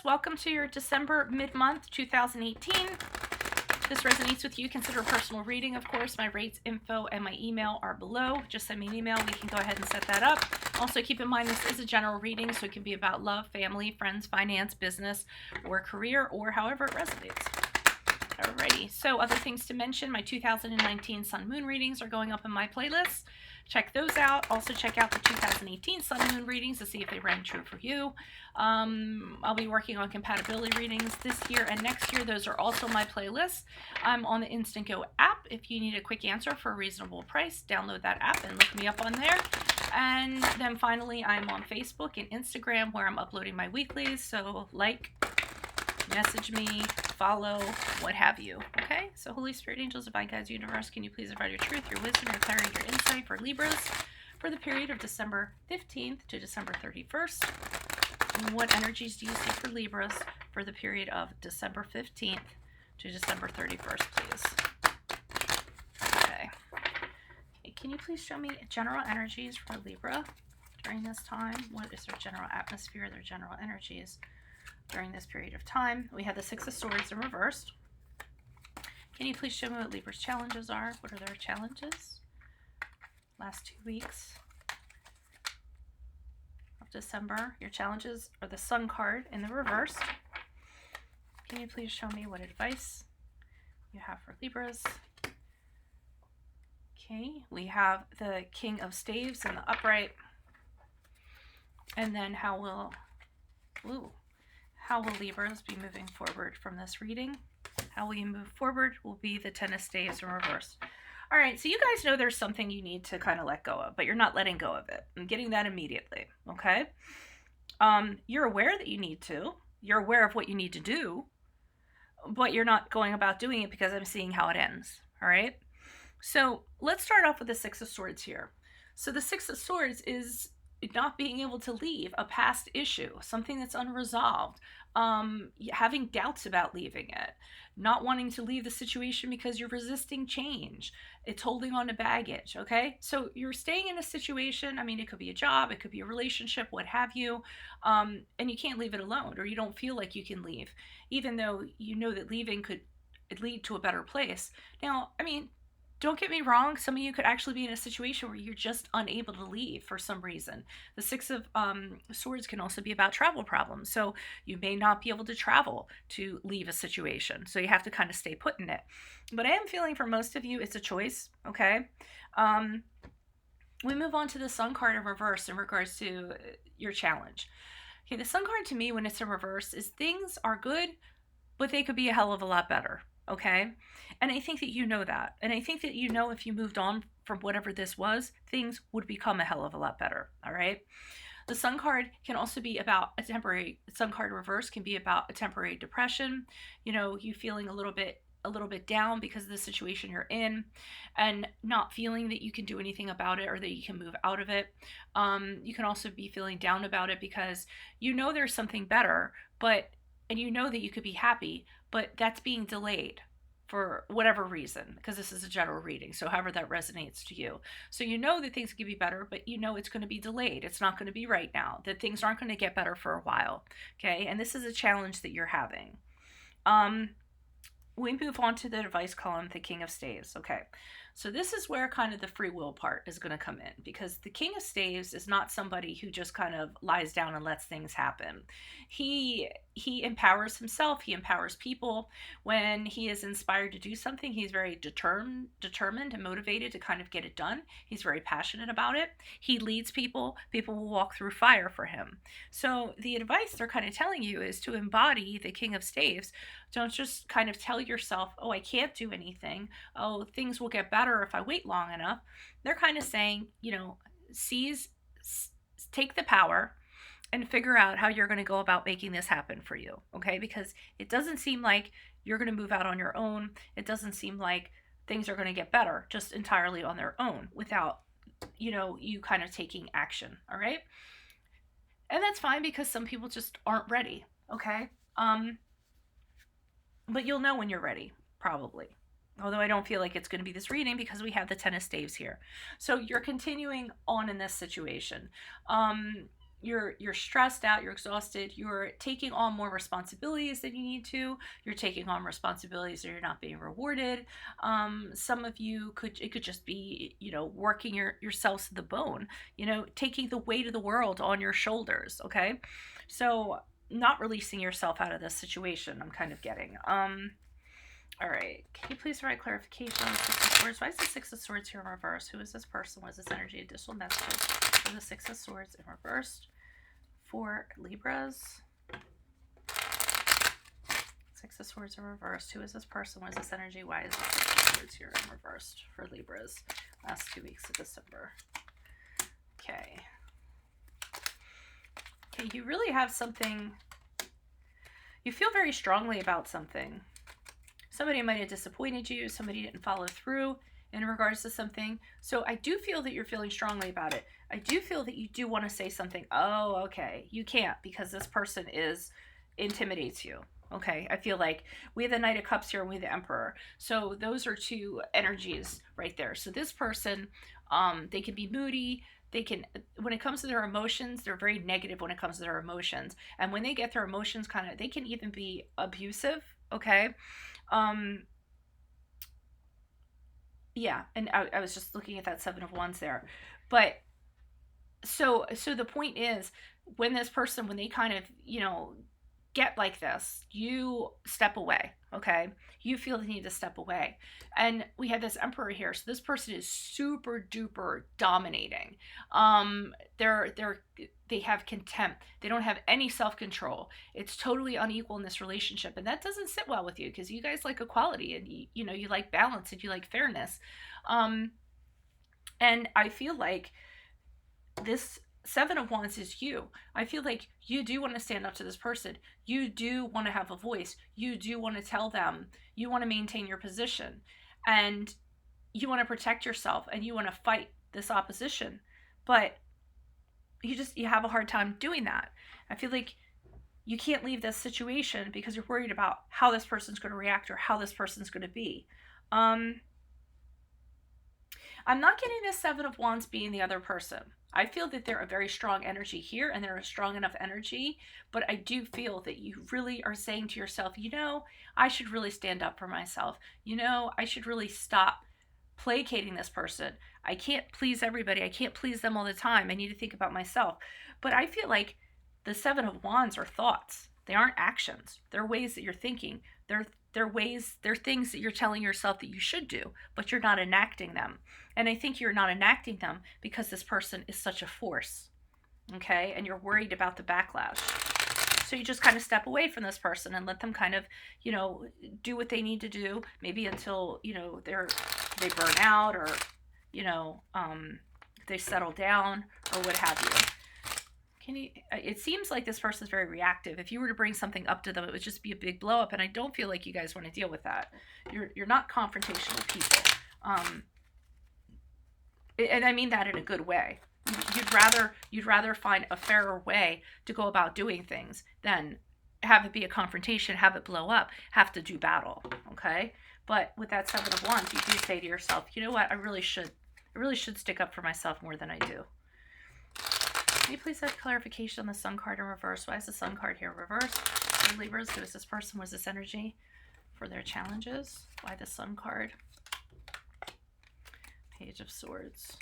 Welcome to your December mid-month 2018. If this resonates with you, consider a personal reading. Of course, my rates, info, and my email are below. Just send me an email. We can go ahead and set that up. Also, keep in mind this is a general reading, so it can be about love, family, friends, finance, business, or career, or however it resonates. Alrighty, so other things to mention, my 2019 Sun Moon readings are going up in my playlist. Check those out. Also check out the 2018 Sun Moon readings to see if they rang true for you. I'll be working on compatibility readings this year and next year. Those are also my playlists. I'm on the Instant Go app. If you need a quick answer for a reasonable price, download that app and look me up on there. And then finally, I'm on Facebook and Instagram where I'm uploading my weeklies. So like, message me, follow, what have you. Okay, so Holy Spirit, angels, divine guides, universe, can you please provide your truth, your wisdom, your clarity, your insight for Libras for the period of December 15th to December 31st? And what energies do you see for Libras for the period of December 15th to December 31st, please? Okay, can you please show me general energies for Libra during this time? What is their general atmosphere, their general energies during this period of time? We have the Six of Swords in reversed. Can you please show me what Libra's challenges are? What are their challenges? Last 2 weeks of December. Your challenges are the Sun card in the reverse. Can you please show me what advice you have for Libras? Okay, we have the King of Staves in the upright. And then how will Libras be moving forward from this reading? How will you move forward will be the Ten of Staves in reverse. All right, so you guys know there's something you need to kind of let go of, but you're not letting go of it. I'm getting that immediately, okay? You're aware that you need to. You're aware of what you need to do, but you're not going about doing it because I'm seeing how it ends, all right? So let's start off with the Six of Swords here. So the Six of Swords is not being able to leave a past issue, something that's unresolved, having doubts about leaving it, not wanting to leave the situation because you're resisting change. It's holding on to baggage, okay? So you're staying in a situation, I mean, it could be a job, it could be a relationship, what have you, and you can't leave it alone, or you don't feel like you can leave, even though you know that leaving could lead to a better place. Now, I mean, don't get me wrong, some of you could actually be in a situation where you're just unable to leave for some reason. The Six of Swords can also be about travel problems. So you may not be able to travel to leave a situation. So you have to kind of stay put in it. But I am feeling for most of you, it's a choice, okay? We move on to the Sun card in reverse in regards to your challenge. Okay, the Sun card to me, when it's in reverse, is things are good, but they could be a hell of a lot better. Okay, and I think that you know that, and I think that you know if you moved on from whatever this was, things would become a hell of a lot better. All right, the Sun card can also be about a temporary, Sun card reverse can be about a temporary depression, you know, you feeling a little bit down because of the situation you're in and not feeling that you can do anything about it or that you can move out of it. You can also be feeling down about it because you know there's something better, and you know that you could be happy, but that's being delayed for whatever reason, because this is a general reading, so however that resonates to you. So you know that things could be better, but you know it's going to be delayed. It's not going to be right now, that things aren't going to get better for a while, okay? And this is a challenge that you're having. We move on to the advice column, the King of Staves, okay? So this is where kind of the free will part is going to come in, because the King of Staves is not somebody who just kind of lies down and lets things happen. He empowers himself. He empowers people. When he is inspired to do something, he's very determined and motivated to kind of get it done. He's very passionate about it. He leads people. People will walk through fire for him. So the advice they're kind of telling you is to embody the King of Staves. Don't just kind of tell yourself, oh, I can't do anything. Oh, things will get better if I wait long enough. They're kind of saying, you know, take the power and figure out how you're going to go about making this happen for you, okay? Because it doesn't seem like you're going to move out on your own. It doesn't seem like things are going to get better just entirely on their own without, you know, you kind of taking action, all right? And that's fine because some people just aren't ready, okay? But you'll know when you're ready, probably. Although I don't feel like it's going to be this reading because we have the Ten of Staves here. So you're continuing on in this situation. you're stressed out, you're exhausted, you're taking on more responsibilities than you need to, you're taking on responsibilities that you're not being rewarded. Some of you it could just be, working yourselves to the bone, taking the weight of the world on your shoulders. Okay, so not releasing yourself out of this situation, I'm kind of getting. All right, can you please provide clarification on the Six of Swords? Why is the Six of Swords here in reverse? Who is this person? What is this energy? Additional messages for the Six of Swords in reverse for Libras. Six of Swords in reverse. Who is this person? What is this energy? Why is the Six of Swords here in reverse for Libras? Last 2 weeks of December. Okay. Okay, you really have something. You feel very strongly about something. Somebody might have disappointed you. Somebody didn't follow through in regards to something. So I do feel that you're feeling strongly about it. I do feel that you do want to say something. Oh, okay. You can't because this person intimidates you. Okay. I feel like we have the Knight of Cups here and we have the Emperor. So those are two energies right there. So this person, they can be moody. When it comes to their emotions, they're very negative when it comes to their emotions. And when they get their emotions they can even be abusive. Okay. Yeah, and I was just looking at that Seven of Wands there. But so the point is, when this person, when they kind of, get like this, you step away, okay? You feel the need to step away. And we have this Emperor here. So this person is super duper dominating. They have contempt. They don't have any self-control. It's totally unequal in this relationship. And that doesn't sit well with you because you guys like equality and you like balance and you like fairness. And I feel like this Seven of Wands is you. I feel like you do want to stand up to this person. You do want to have a voice. You do want to tell them. You want to maintain your position. And you want to protect yourself and you want to fight this opposition. But you have a hard time doing that. I feel like you can't leave this situation because you're worried about how this person's going to react or how this person's going to be. I'm not getting this Seven of Wands being the other person. I feel that they're a very strong energy here and they're a strong enough energy, but I do feel that you really are saying to yourself, I should really stand up for myself. I should really stop placating this person. I can't please everybody. I can't please them all the time. I need to think about myself. But I feel like the Seven of Wands are thoughts. They aren't actions. They're ways that you're thinking. They're things that you're telling yourself that you should do, but you're not enacting them. And I think you're not enacting them because this person is such a force, okay? And you're worried about the backlash. So you just kind of step away from this person and let them kind of, do what they need to do, maybe until, they burn out or, they settle down or what have you. It seems like this person is very reactive. If you were to bring something up to them, it would just be a big blow up. And I don't feel like you guys want to deal with that. You're not confrontational people. And I mean that in a good way. You'd rather find a fairer way to go about doing things than have it be a confrontation, have it blow up, have to do battle. Okay. But with that Seven of Wands, you do say to yourself, you know what? I really should stick up for myself more than I do. Can you please have clarification on the Sun card in reverse? Why is the Sun card here in reverse? For Libras, who is this person? Was this energy for their challenges? Why the Sun card? Page of Swords.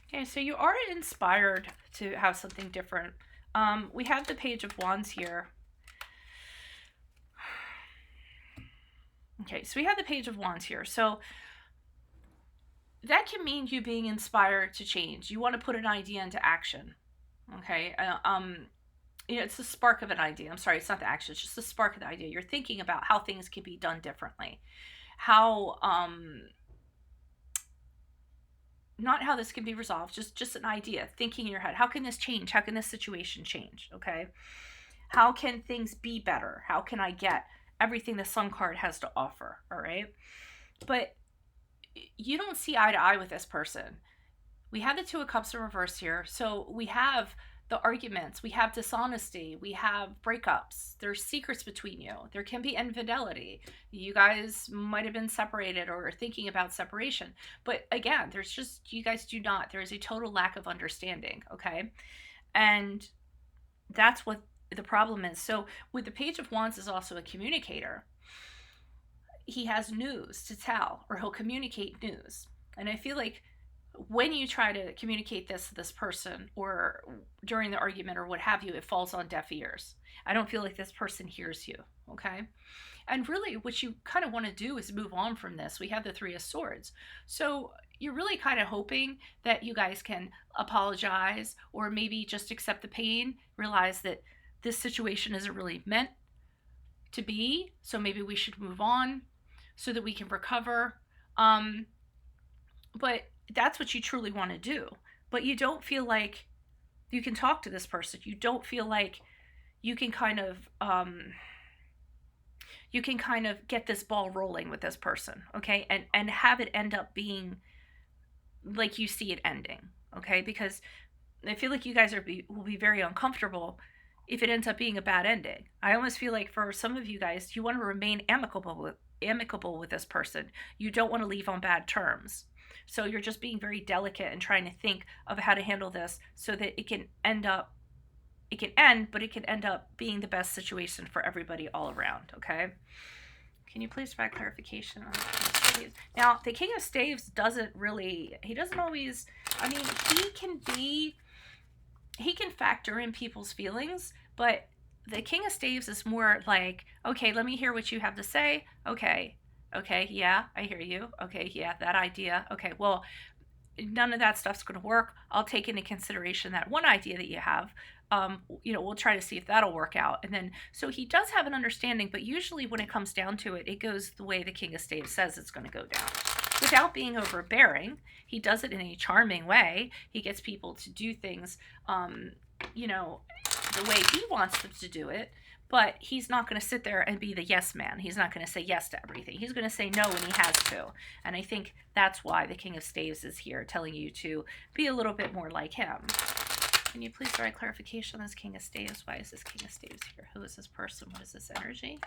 Okay, so you are inspired to have something different. We have the Page of Wands here. Okay, so we have the Page of Wands here. So that can mean you being inspired to change. You want to put an idea into action. Okay. It's the spark of an idea. I'm sorry, it's not the action. It's just the spark of the idea. You're thinking about how things can be done differently. Not how this can be resolved, just an idea, thinking in your head. How can this change? How can this situation change? Okay. How can things be better? How can I get everything the Sun card has to offer? All right. But you don't see eye to eye with this person. We have the Two of Cups in reverse here. So we have the arguments, we have dishonesty, we have breakups, there's secrets between you, there can be infidelity, you guys might have been separated or thinking about separation, but again, there's just, you guys do not, there's a total lack of understanding, okay? And that's what the problem is. So with the Page of Wands is also a communicator. He has news to tell, or he'll communicate news. And I feel like when you try to communicate this to this person or during the argument or what have you, it falls on deaf ears. I don't feel like this person hears you, okay? And really what you kind of want to do is move on from this. We have the Three of Swords. So you're really kind of hoping that you guys can apologize or maybe just accept the pain, realize that this situation isn't really meant to be, so maybe we should move on so that we can recover. But that's what you truly want to do. But you don't feel like you can talk to this person. You don't feel like you can kind of get this ball rolling with this person, okay? And have it end up being like you see it ending, okay? Because I feel like you guys will be very uncomfortable if it ends up being a bad ending. I almost feel like for some of you guys, you want to remain amicable with this person. You don't want to leave on bad terms. So you're just being very delicate and trying to think of how to handle this so that it can end, but it can end up being the best situation for everybody all around, okay? Can you please provide clarification on the King of Staves? Now, the King of Staves doesn't always, I mean, he can factor in people's feelings, but the King of Staves is more like, okay, let me hear what you have to say. Okay, yeah, I hear you. Okay, yeah, that idea. Okay, well, none of that stuff's going to work. I'll take into consideration that one idea that you have. We'll try to see if that'll work out. And then, so he does have an understanding, but usually when it comes down to it, it goes the way the King of Staves says it's going to go down. Without being overbearing, he does it in a charming way. He gets people to do things, the way he wants them to do it. But he's not going to sit there and be the yes man. He's not going to say yes to everything. He's going to say no when he has to. And I think that's why the King of Staves is here, telling you to be a little bit more like him. Can you please provide clarification on this King of Staves? Why is this King of Staves here? Who is this person? What is this energy?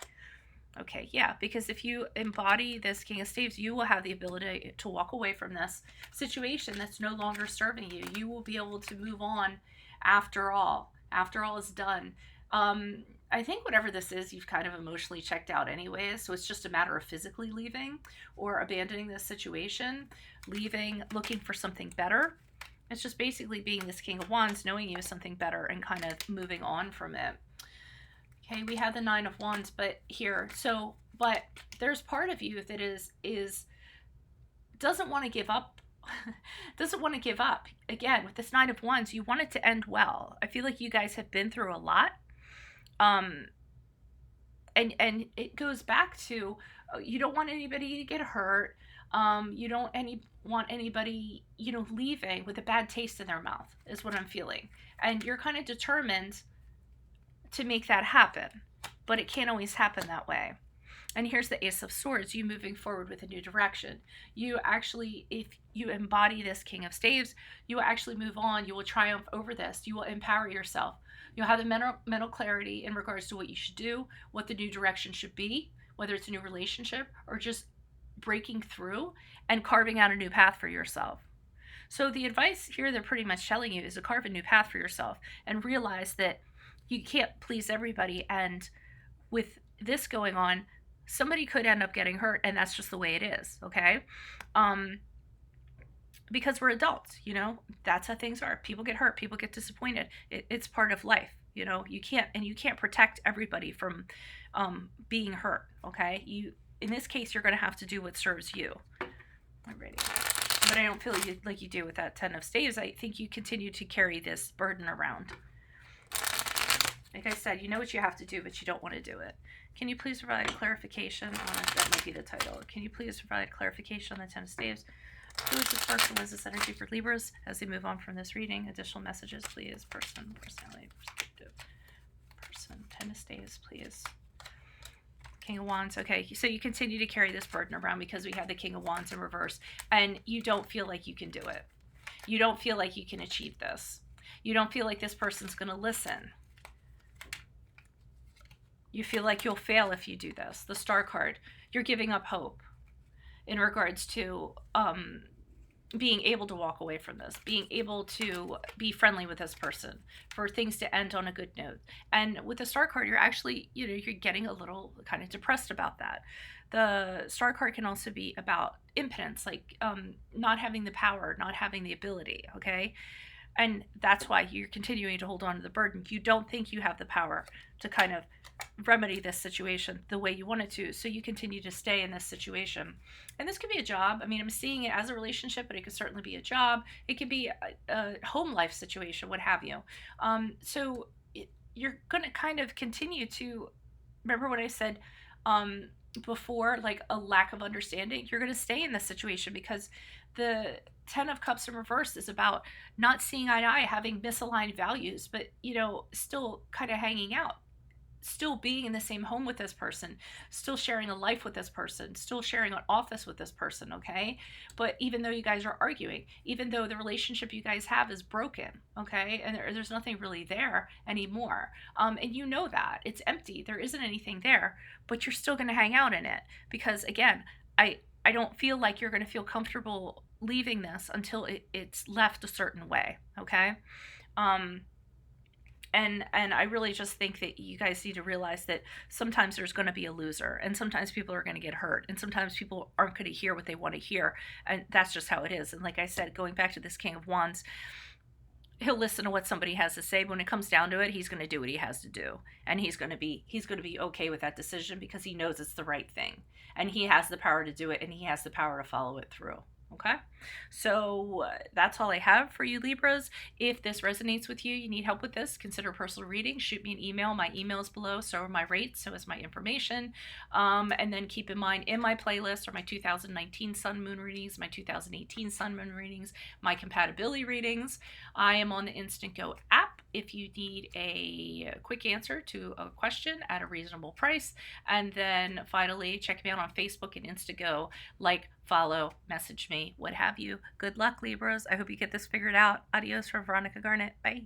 Okay, yeah, because if you embody this King of Staves, you will have the ability to walk away from this situation that's no longer serving you. You will be able to move on after all is done. I think whatever this is, you've kind of emotionally checked out anyways, so it's just a matter of physically leaving or abandoning this situation, leaving, looking for something better. It's just basically being this King of Wands, knowing you as something better and kind of moving on from it. Okay, we have the Nine of Wands, but there's part of you that doesn't want to give up. Doesn't want to give up. Again, with this Nine of Wands, you want it to end well. I feel like you guys have been through a lot. And it goes back to, you don't want anybody to get hurt. You don't want anybody, leaving with a bad taste in their mouth, is what I'm feeling. And you're kind of determined to make that happen, but it can't always happen that way. And here's the Ace of Swords, you moving forward with a new direction. You actually, if you embody this King of Staves, you will actually move on. You will triumph over this. You will empower yourself. You'll have the mental clarity in regards to what you should do, what the new direction should be, whether it's a new relationship or just breaking through and carving out a new path for yourself. So the advice here they're pretty much telling you is to carve a new path for yourself and realize that you can't please everybody. And with this going on, somebody could end up getting hurt, and that's just the way it is, okay? Because we're adults, that's how things are. People get hurt, people get disappointed. It's part of life, you can't protect everybody from being hurt, okay? In this case, you're going to have to do what serves you. Alrighty. But I don't feel like you do with that Ten of Staves. I think you continue to carry this burden around. Like I said, you know what you have to do, but you don't want to do it. Can you please provide clarification on it? That might be the title. Can you please provide clarification on the Ten of Staves? Who is this person? What is this energy for Libras as they move on from this reading? Additional messages, please. Person, personality, perspective. Person, Ten of Staves, please. King of Wands. Okay, so you continue to carry this burden around because we have the King of Wands in reverse, and you don't feel like you can do it. You don't feel like you can achieve this. You don't feel like this person's going to listen. You feel like you'll fail if you do this. The Star card, you're giving up hope in regards to being able to walk away from this, being able to be friendly with this person, for things to end on a good note. And with the Star card, you're actually, you're getting a little kind of depressed about that. The Star card can also be about impotence, like not having the power, not having the ability, okay? And that's why you're continuing to hold on to the burden. You don't think you have the power to kind of remedy this situation the way you want it to, so you continue to stay in this situation. And this could be a job. I mean, I'm seeing it as a relationship, but it could certainly be a job. It could be a home life situation, what have you. So you're going to kind of continue to, remember what I said before, like a lack of understanding? You're going to stay in this situation because the 10 of Cups in reverse is about not seeing eye to eye, having misaligned values, but, still kind of hanging out, still being in the same home with this person, still sharing a life with this person, still sharing an office with this person, okay? But even though you guys are arguing, even though the relationship you guys have is broken, okay, and there's nothing really there anymore, and you know that it's empty, there isn't anything there, but you're still going to hang out in it because, again, I don't feel like you're going to feel comfortable leaving this until it's left a certain way, okay? And I really just think that you guys need to realize that sometimes there's going to be a loser, and sometimes people are going to get hurt, and sometimes people aren't going to hear what they want to hear, and that's just how it is. And like I said, going back to this King of Wands, he'll listen to what somebody has to say, but when it comes down to it, he's going to do what he has to do, and he's going to be okay with that decision because he knows it's the right thing, and he has the power to do it, and he has the power to follow it through. Okay, so that's all I have for you, Libras. If this resonates with you, you need help with this, consider personal reading, shoot me an email. My email is below, so are my rates, so is my information. And then keep in mind, in my playlist are my 2019 Sun Moon readings, my 2018 Sun Moon readings, my compatibility readings. I am on the Instant Go app if you need a quick answer to a question at a reasonable price. And then finally, check me out on Facebook and Instago, like, follow, message me, what have you. Good luck, Libras. I hope you get this figured out. Adios from Veronica Garnett. Bye.